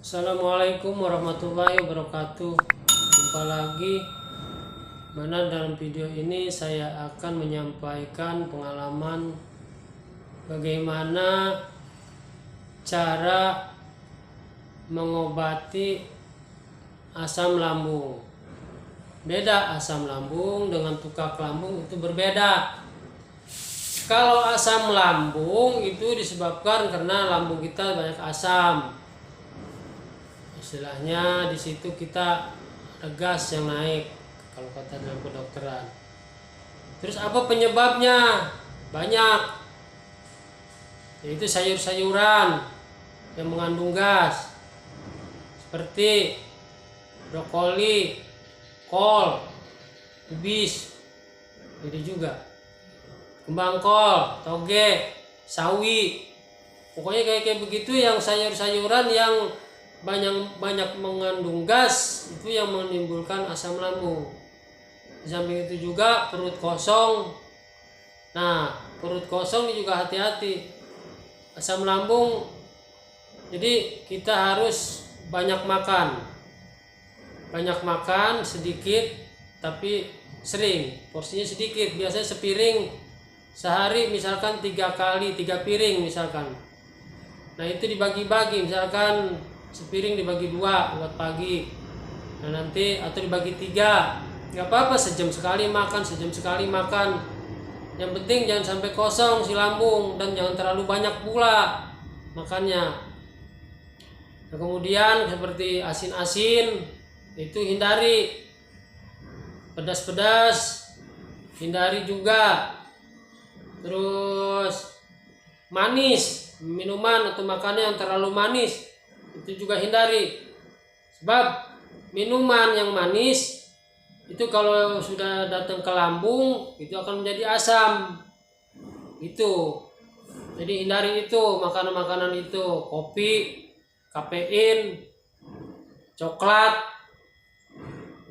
Assalamualaikum warahmatullahi wabarakatuh. Jumpa lagi. Mana dalam video ini saya akan menyampaikan pengalaman bagaimana cara mengobati asam lambung. Beda asam lambung dengan tukak lambung, itu berbeda. Kalau asam lambung itu disebabkan karena lambung kita banyak asam. Istilahnya di situ kita ada gas yang naik kalau kata dalam kedokteran. Terus apa penyebabnya? Banyak. Yaitu sayur-sayuran yang mengandung gas seperti brokoli, kol, kubis, itu juga kembang kol, toge, sawi. Pokoknya kayak begitu yang sayur-sayuran yang banyak mengandung gas itu yang menimbulkan asam lambung. Di samping itu juga perut kosong. Nah, perut kosong ini juga hati-hati. Asam lambung, jadi kita harus banyak makan. Banyak makan sedikit tapi sering. Porsinya sedikit, biasanya sepiring sehari, misalkan 3 kali 3 piring misalkan. Nah, itu dibagi-bagi, misalkan sepiring dibagi 2 buat pagi, nah nanti atau dibagi 3, nggak apa-apa, sejam sekali makan, sejam sekali makan. Yang penting jangan sampai kosong si lambung dan jangan terlalu banyak pula makannya. Nah, kemudian seperti asin-asin itu hindari, pedas-pedas hindari juga. Terus manis, minuman atau makanan yang terlalu manis itu juga hindari, sebab minuman yang manis itu kalau sudah datang ke lambung itu akan menjadi asam itu. Jadi hindari itu makanan-makanan itu, kopi, kafein, coklat,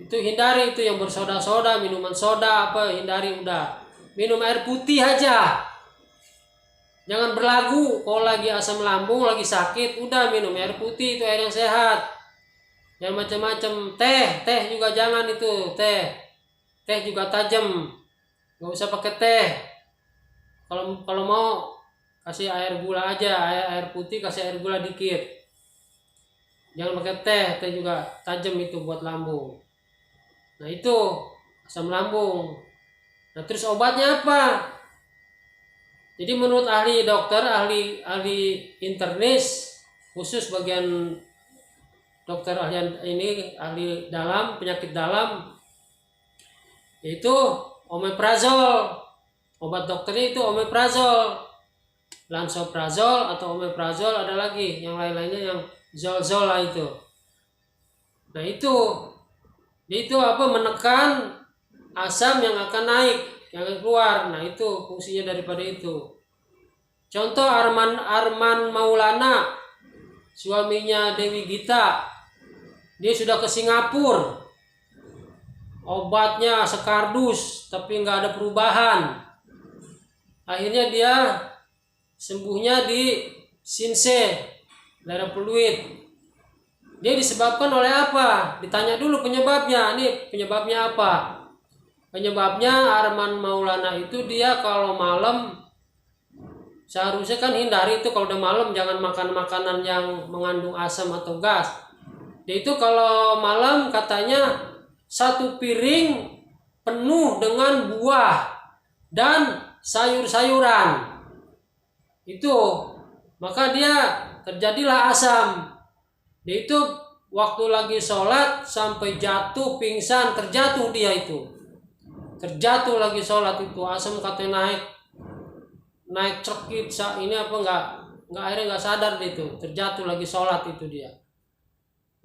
itu hindari. Itu yang bersoda-soda, minuman soda apa, hindari. Udah minum air putih aja. Jangan berlagu, kalau lagi asam lambung, lagi sakit, udah minum air putih, itu air yang sehat. Jangan macam-macam, teh juga jangan itu, teh juga tajam, nggak usah pakai teh. Kalau mau kasih air gula aja, air putih kasih air gula dikit. Jangan pakai teh juga tajam, itu buat lambung. Nah itu asam lambung. Nah terus obatnya apa? Jadi menurut ahli dokter, ahli internis, khusus bagian dokter ahli dalam, penyakit dalam, yaitu omeprazol. Obat dokternya itu omeprazol, lansoprazol atau omeprazol, ada lagi yang lain-lainnya yang zol lah itu. Nah itu apa, menekan asam yang akan naik, yang akan keluar. Nah itu fungsinya daripada itu. Contoh Arman Maulana, suaminya Dewi Gita, dia sudah ke Singapura, obatnya sekardus tapi nggak ada perubahan. Akhirnya dia sembuhnya di Sinse, daerah Pluit. Dia disebabkan oleh apa? Ditanya dulu penyebabnya. Ini penyebabnya apa? Penyebabnya Arman Maulana itu dia kalau malam, seharusnya kan hindari itu kalau udah malam, jangan makan makanan yang mengandung asam atau gas. Dia itu kalau malam katanya 1 piring penuh dengan buah dan sayur-sayuran. Itu maka dia terjadilah asam. Dia itu waktu lagi sholat sampai jatuh pingsan, terjatuh dia itu. Terjatuh lagi sholat itu, asam katanya naik cekit, ini apa nggak akhirnya nggak sadar dia itu, terjatuh lagi sholat itu dia.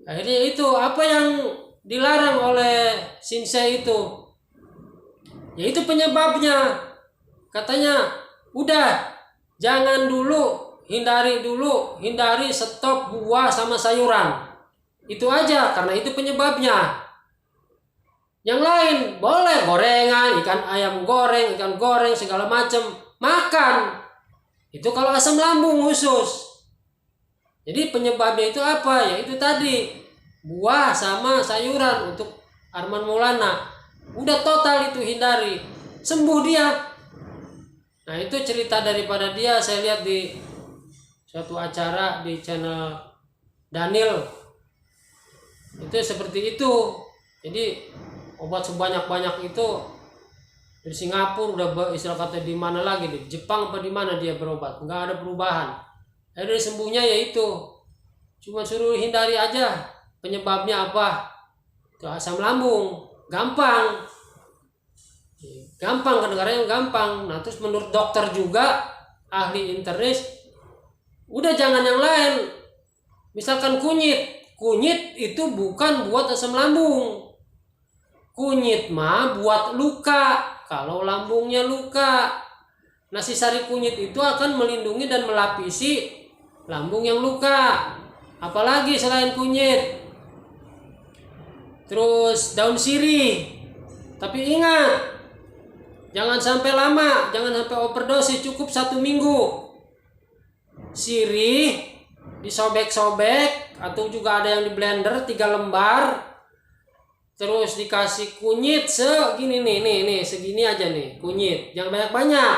Akhirnya itu apa yang dilarang oleh Sinse itu, yaitu penyebabnya. Katanya udah jangan dulu, hindari stop buah sama sayuran. Itu aja, karena itu penyebabnya. Yang lain boleh, gorengan, ikan ayam goreng, ikan goreng segala macam makan. Itu kalau asam lambung khusus. Jadi penyebabnya itu apa? Ya itu tadi, buah sama sayuran untuk Arman Maulana. Udah total itu hindari, sembuh dia. Nah itu cerita daripada dia, saya lihat di suatu acara di channel Daniel. Itu seperti itu. Jadi obat sebanyak-banyak itu dari Singapura udah istilah kata di mana lagi, di Jepang apa di mana dia berobat, nggak ada perubahan. Dari sembuhnya yaitu cuma suruh hindari aja. Penyebabnya apa? Itu asam lambung, gampang kedengarannya gampang. Nah terus menurut dokter juga ahli internis, udah jangan yang lain. Misalkan kunyit itu bukan buat asam lambung. Kunyit mah buat luka. Kalau lambungnya luka, nasi sari kunyit itu akan melindungi dan melapisi lambung yang luka. Apalagi selain kunyit. Terus daun sirih. Tapi ingat, jangan sampai lama, jangan sampai overdosis, cukup 1 minggu. Sirih disobek-sobek atau juga ada yang di blender 3 lembar. Terus dikasih kunyit segini nih, segini aja nih kunyit, jangan banyak-banyak.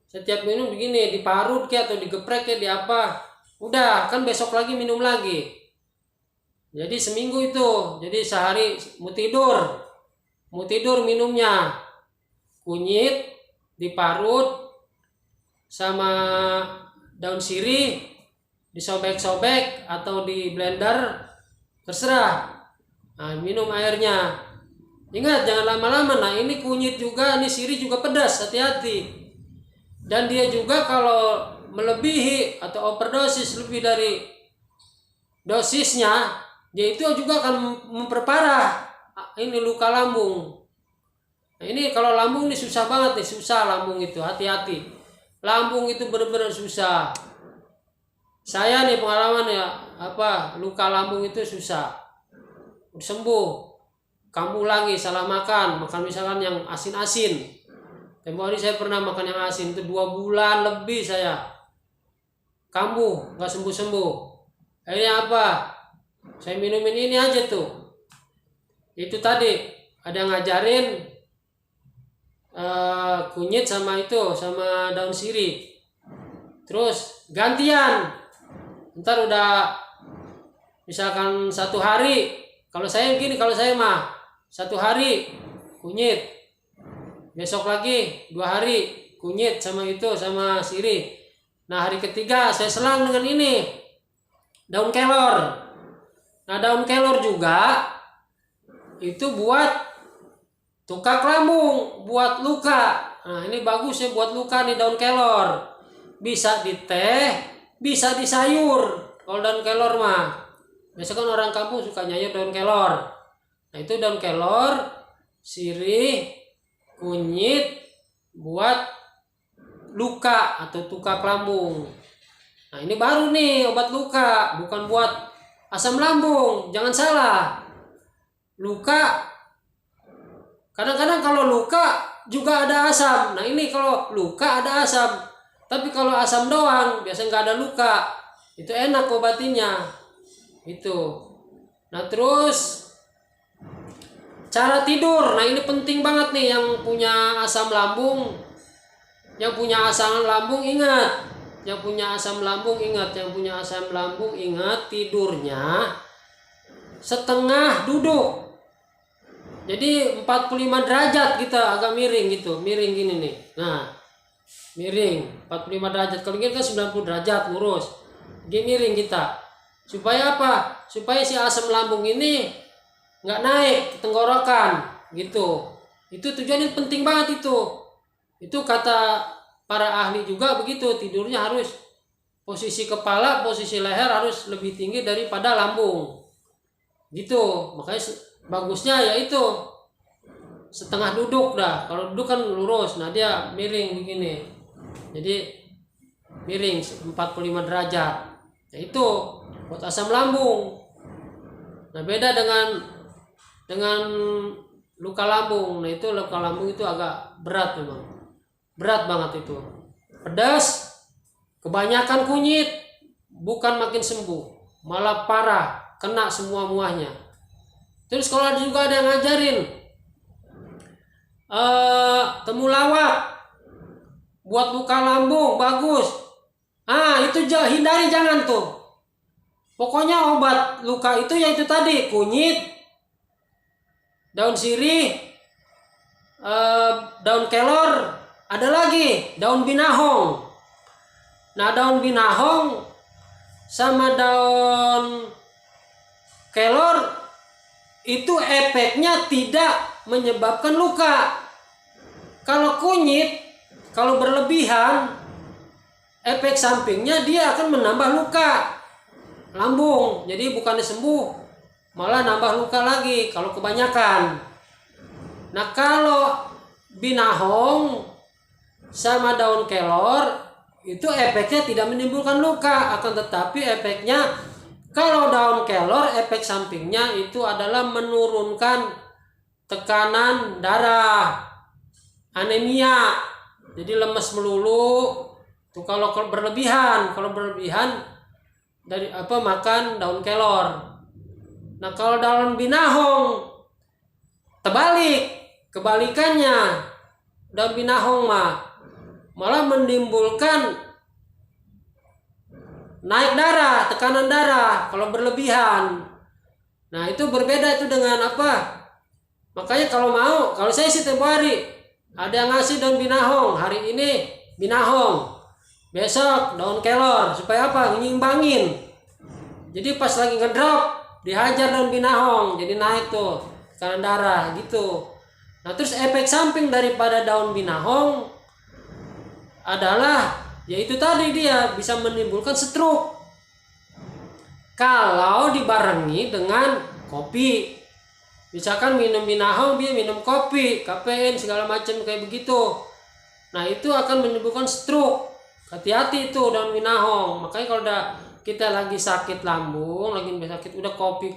Setiap minum begini, diparut kayak atau digeprek kayak di apa. Udah, kan besok lagi minum lagi. Jadi seminggu itu, jadi sehari mau tidur minumnya. Kunyit diparut sama daun sirih, disobek-sobek atau di blender, terserah. Nah, minum airnya. Ingat jangan lama-lama. Nah ini kunyit juga, ini sirih juga pedas, hati-hati. Dan dia juga kalau melebihi atau overdosis lebih dari dosisnya, dia itu juga akan memperparah ini luka lambung. Nah ini kalau lambung ini susah banget nih, susah lambung itu, hati-hati. Lambung itu benar-benar susah. Saya nih pengalaman ya, luka lambung itu susah. Sembuh, kambuh lagi, salah makan misalkan yang asin-asin. Tempo hari saya pernah makan yang asin itu 2 bulan lebih saya kambuh, nggak sembuh-sembuh. Akhirnya apa? Saya minumin ini aja tuh. Itu tadi ada ngajarin kunyit sama daun sirih. Terus gantian. Ntar udah misalkan 1 hari. Kalau saya mah 1 hari kunyit, besok lagi 2 hari kunyit sama sirih. Nah hari ketiga saya selang dengan ini daun kelor. Nah daun kelor juga itu buat tukak lambung, buat luka. Nah ini bagus ya buat luka nih daun kelor. Bisa di teh, bisa di sayur. Kalau daun kelor mah biasa kan orang kampung suka nyayur daun kelor. Nah itu daun kelor, sirih, kunyit buat luka atau tukak lambung. Nah ini baru nih obat luka, bukan buat asam lambung. Jangan salah. Luka, kadang-kadang kalau luka juga ada asam. Nah ini kalau luka ada asam. Tapi kalau asam doang, biasa nggak ada luka. Itu enak obatinya. Itu. Nah terus cara tidur. Nah ini penting banget nih yang punya asam lambung. Yang punya asam lambung ingat. Yang punya asam lambung ingat tidurnya setengah duduk. Jadi 45 derajat kita agak miring gitu. Miring gini nih. Nah miring 45 derajat. Kalau gini kan 90 derajat lurus. Gini miring kita. Supaya apa? Supaya si asam lambung ini nggak naik ke tenggorokan gitu. Itu tujuannya penting banget itu. Itu kata para ahli juga begitu. Tidurnya harus posisi kepala, posisi leher harus lebih tinggi daripada lambung. Gitu. Makanya bagusnya yaitu setengah duduk dah. Kalau duduk kan lurus. Nah dia miring begini. Jadi miring 45 derajat. Nah itu buat asam lambung. Nah beda dengan luka lambung. Nah itu luka lambung itu agak berat memang. Berat banget itu. Pedas, kebanyakan kunyit. bukan makin sembuh, malah parah, kena semua muahnya. Terus kalau juga ada yang ngajarin temulawak buat luka lambung bagus, itu hindari, jangan tuh. Pokoknya obat luka itu yaitu tadi kunyit, daun sirih, daun kelor, ada lagi daun binahong. Nah, daun binahong sama daun kelor itu efeknya tidak menyebabkan luka. Kalau kunyit, kalau berlebihan, efek sampingnya dia akan menambah luka lambung. Jadi bukannya sembuh, malah nambah luka lagi kalau kebanyakan. Nah, kalau binahong sama daun kelor itu efeknya tidak menimbulkan luka, akan tetapi efeknya kalau daun kelor efek sampingnya itu adalah menurunkan tekanan darah, anemia, jadi lemes melulu. Tuh kalau berlebihan dari makan daun kelor. Nah, kalau daun binahong kebalikannya, daun binahong malah menimbulkan naik darah, tekanan darah kalau berlebihan. Nah, itu berbeda itu dengan apa? Makanya kalau saya sih tempo hari ada yang ngasih daun binahong, hari ini binahong, besok daun kelor, supaya apa? Nyimbangin. Jadi pas lagi ngedrop dihajar daun binahong, jadi naik tuh tekanan darah gitu. Nah, terus efek samping daripada daun binahong adalah yaitu tadi dia bisa menimbulkan stroke kalau dibarengi dengan kopi. Misalkan minum binahong, dia minum kopi, kafein segala macam kayak begitu. Nah, itu akan menimbulkan stroke. Hati-hati itu daun binahong. Makanya kalau kita lagi sakit lambung, lagi sakit, udah kopi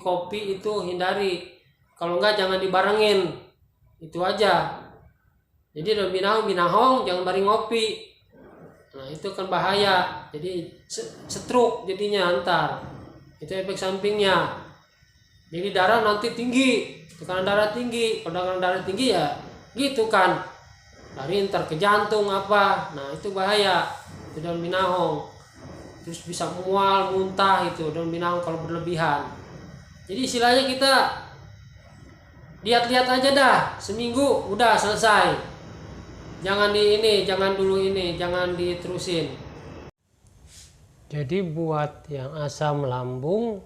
itu hindari. Kalau enggak jangan dibarengin. Itu aja. Jadi daun binahong jangan bareng ngopi. Nah, itu kan bahaya. Jadi stroke jadinya antar. Itu efek sampingnya. Jadi darah nanti tinggi, tekanan darah tinggi. Kalau tekanan darah tinggi ya gitu kan. Lari ntar ke jantung apa. Nah, itu bahaya. Itu daun binahong. Terus bisa mual, muntah itu daun binahong kalau berlebihan. Jadi istilahnya kita lihat-lihat aja dah, seminggu udah selesai. Jangan jangan diterusin. Jadi buat yang asam lambung,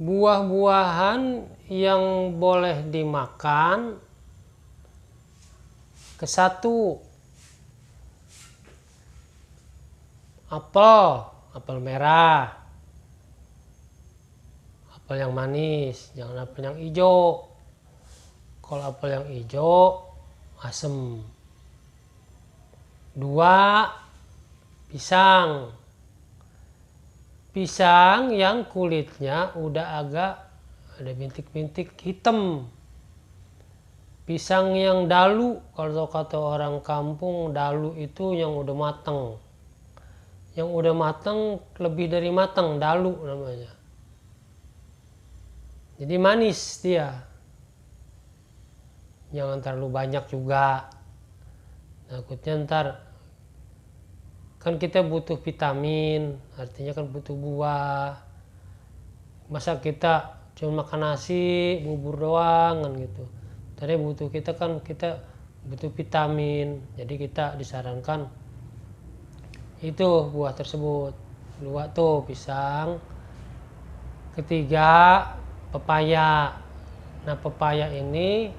buah-buahan yang boleh dimakan ke-1, apel merah, apel yang manis, jangan apel yang hijau. Kalau apel yang hijau asem. 2, pisang yang kulitnya udah agak ada bintik-bintik hitam. Pisang yang dalu, kalau kata orang kampung, dalu itu yang udah mateng. Yang udah mateng, lebih dari mateng, dalu namanya. Jadi manis dia. Jangan terlalu banyak juga. Takutnya ntar kan kita butuh vitamin, artinya kan butuh buah. Masa kita cuma makan nasi, bubur doang kan gitu. Tadi kita butuh vitamin. Jadi kita disarankan itu buah tersebut. 2 tuh pisang. 3, pepaya. Nah, pepaya ini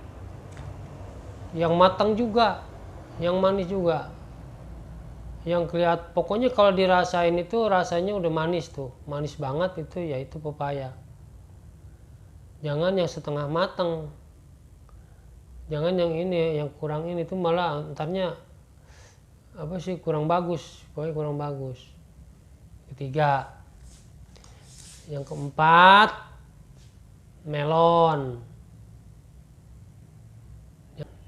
yang matang juga, yang manis juga, yang pokoknya kalau dirasain itu rasanya udah manis tuh, manis banget itu, yaitu pepaya. Jangan yang setengah matang, jangan yang ini, yang kurang ini tuh malah antarnya kurang bagus, pokoknya kurang bagus. 3, yang 4, melon.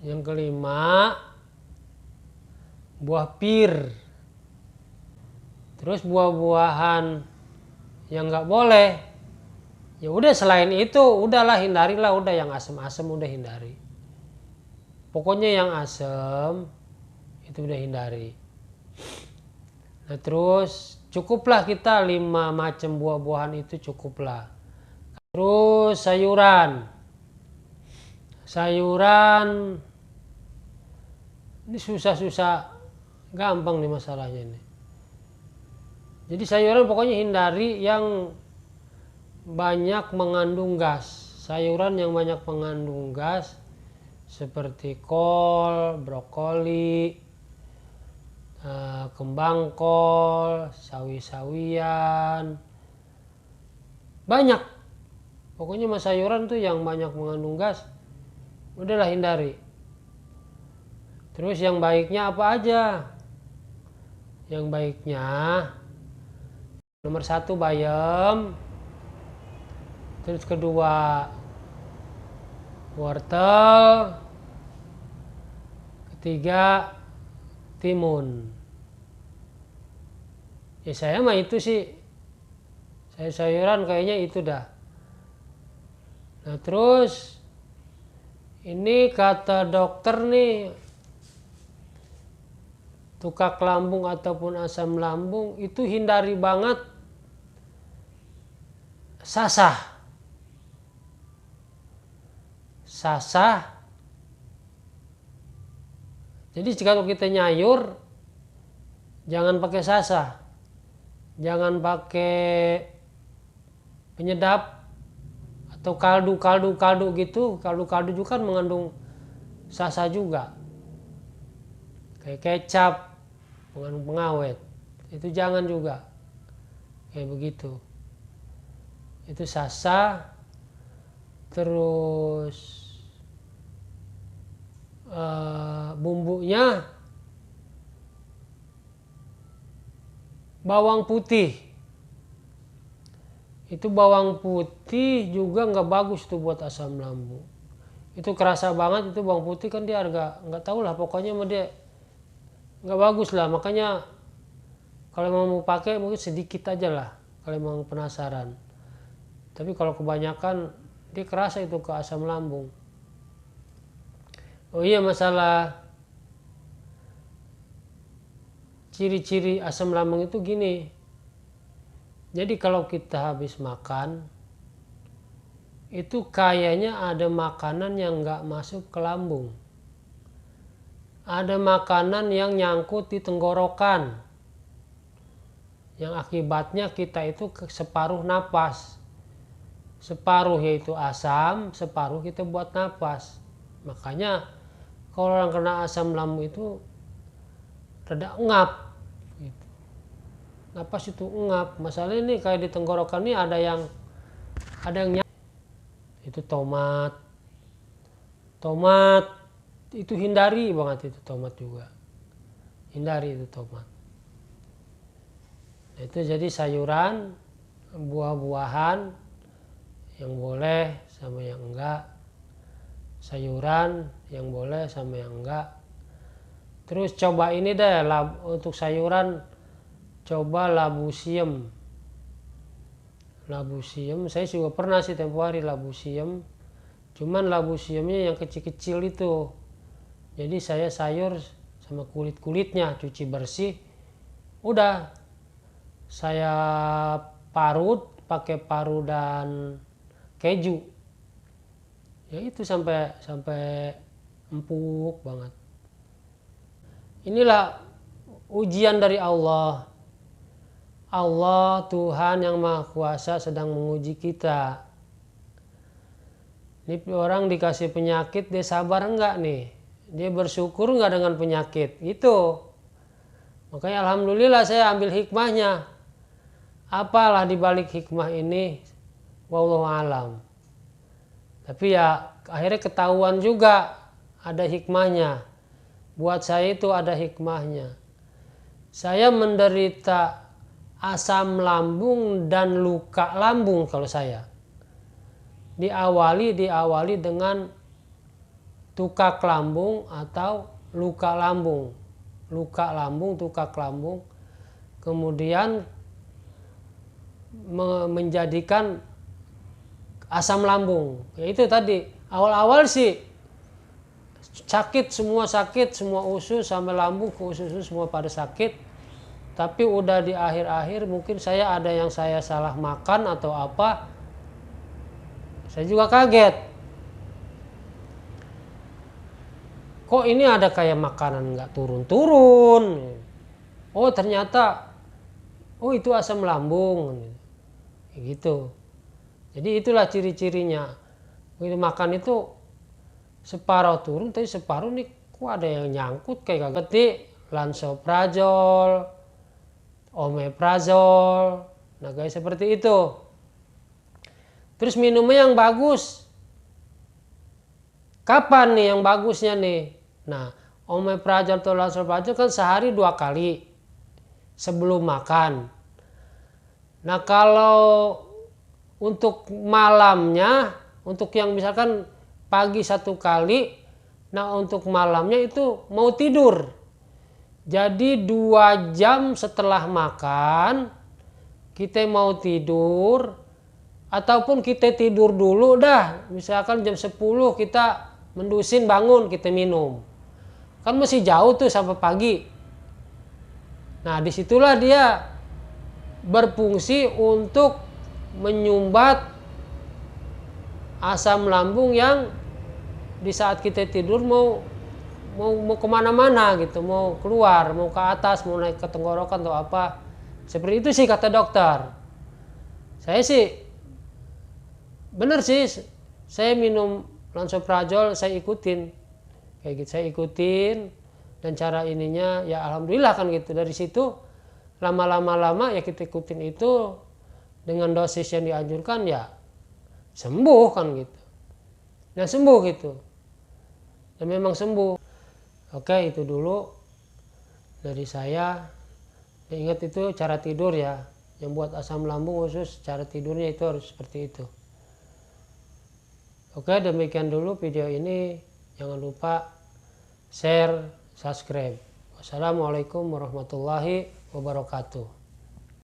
Yang 5, buah pir. Terus buah-buahan yang nggak boleh, ya udah selain itu udahlah hindarilah, udah yang asam-asam udah hindari. Pokoknya yang asam itu udah hindari. Nah terus cukuplah kita 5 macam buah-buahan itu cukuplah. Terus sayuran ini susah-susah, gampang nih masalahnya ini. Jadi sayuran pokoknya hindari yang banyak mengandung gas. Sayuran yang banyak mengandung gas seperti kol, brokoli, kembang kol, sawi-sawian, banyak. Pokoknya mas sayuran tuh yang banyak mengandung gas, udahlah hindari. Terus yang baiknya apa aja? Yang baiknya nomor 1 bayam, terus kedua wortel, ketiga timun. Ya saya mah itu sih, sayuran kayaknya itu dah. Nah terus ini kata dokter nih, tukak lambung ataupun asam lambung itu hindari banget sasah. Jadi kalau kita nyayur jangan pakai sasah, jangan pakai penyedap atau kaldu gitu. Kaldu juga kan mengandung sasah juga, kayak kecap mengandung pengawet, itu jangan juga kayak begitu. Itu sasa. Terus bumbunya bawang putih. Itu bawang putih juga nggak bagus tuh buat asam lambung. Itu kerasa banget, itu bawang putih kan dia harga nggak tahu lah, pokoknya mah dia nggak bagus lah. Makanya kalau mau pakai mungkin sedikit aja lah kalau memang penasaran. Tapi kalau kebanyakan dia kerasa itu ke asam lambung. Oh iya, masalah ciri-ciri asam lambung itu gini. Jadi kalau kita habis makan itu kayaknya ada makanan yang nggak masuk ke lambung. Ada makanan yang nyangkut di tenggorokan, yang akibatnya kita itu separuh napas. Separuh yaitu asam, separuh kita buat napas. Makanya kalau orang kena asam lambung itu rada engap gitu. Napas itu engap. Masalahnya ini kayak di tenggorokan ini ada yang itu tomat itu hindari banget, itu tomat juga hindari, itu tomat. Nah, itu jadi sayuran, buah-buahan yang boleh sama yang enggak, sayuran yang boleh sama yang enggak. Terus coba ini deh, untuk sayuran coba labu siam. Labu siam saya juga pernah sih tempo hari labu siam, cuman labu siamnya yang kecil-kecil itu. Jadi saya sayur sama kulit-kulitnya cuci bersih, udah saya parut pakai paru dan keju, ya itu sampai empuk banget. Inilah ujian dari Allah. Allah Tuhan yang Maha Kuasa sedang menguji kita. Ini orang dikasih penyakit, dia sabar enggak nih? Dia bersyukur enggak dengan penyakit? Itu. Makanya alhamdulillah saya ambil hikmahnya. Apalah dibalik hikmah ini? Wallahu alam. Tapi ya akhirnya ketahuan juga ada hikmahnya. Buat saya itu ada hikmahnya. Saya menderita asam lambung dan luka lambung kalau saya. Diawali dengan tukak lambung atau luka lambung. Luka lambung, tukak lambung. kemudian menjadikan asam lambung. Ya itu tadi, awal-awal sih sakit, semua usus sampai lambung ke usus semua pada sakit. Tapi udah di akhir-akhir mungkin saya ada yang saya salah makan atau apa, saya juga kaget. Kok ini ada kayak makanan nggak turun-turun? Oh ternyata, oh itu asam lambung, gitu. Jadi itulah ciri-cirinya. Begitu makan itu separuh turun, tapi separuh nih kok ada yang nyangkut kayak ketik lansoprazol, omeprazol, nah kayak seperti itu. Terus minumnya yang bagus. Kapan nih yang bagusnya nih? Nah, omeprazol atau lansoprazol kan sehari 2 kali sebelum makan. Nah kalau untuk malamnya, untuk yang misalkan pagi 1 kali, nah untuk malamnya itu mau tidur. Jadi 2 jam setelah makan kita mau tidur, ataupun kita tidur dulu dah, misalkan jam 10 kita mendusin bangun kita minum. Kan masih jauh tuh sampai pagi. Nah disitulah dia berfungsi untuk menyumbat asam lambung yang di saat kita tidur mau kemana-mana gitu, mau keluar, mau ke atas, mau naik ke tenggorokan atau apa. Seperti itu sih kata dokter. Saya sih bener sih, saya minum lansoprazol, saya ikutin kayak gitu, saya ikutin, dan cara ininya ya alhamdulillah kan gitu. Dari situ lama ya kita ikutin itu dengan dosis yang dianjurkan, ya sembuh kan gitu. Nah sembuh gitu, dan memang sembuh. Oke, itu dulu dari saya. Ingat itu cara tidur ya, yang buat asam lambung khusus cara tidurnya itu harus seperti itu. Oke, demikian dulu video ini. Jangan lupa share, subscribe. Wassalamualaikum warahmatullahi wabarakatuh.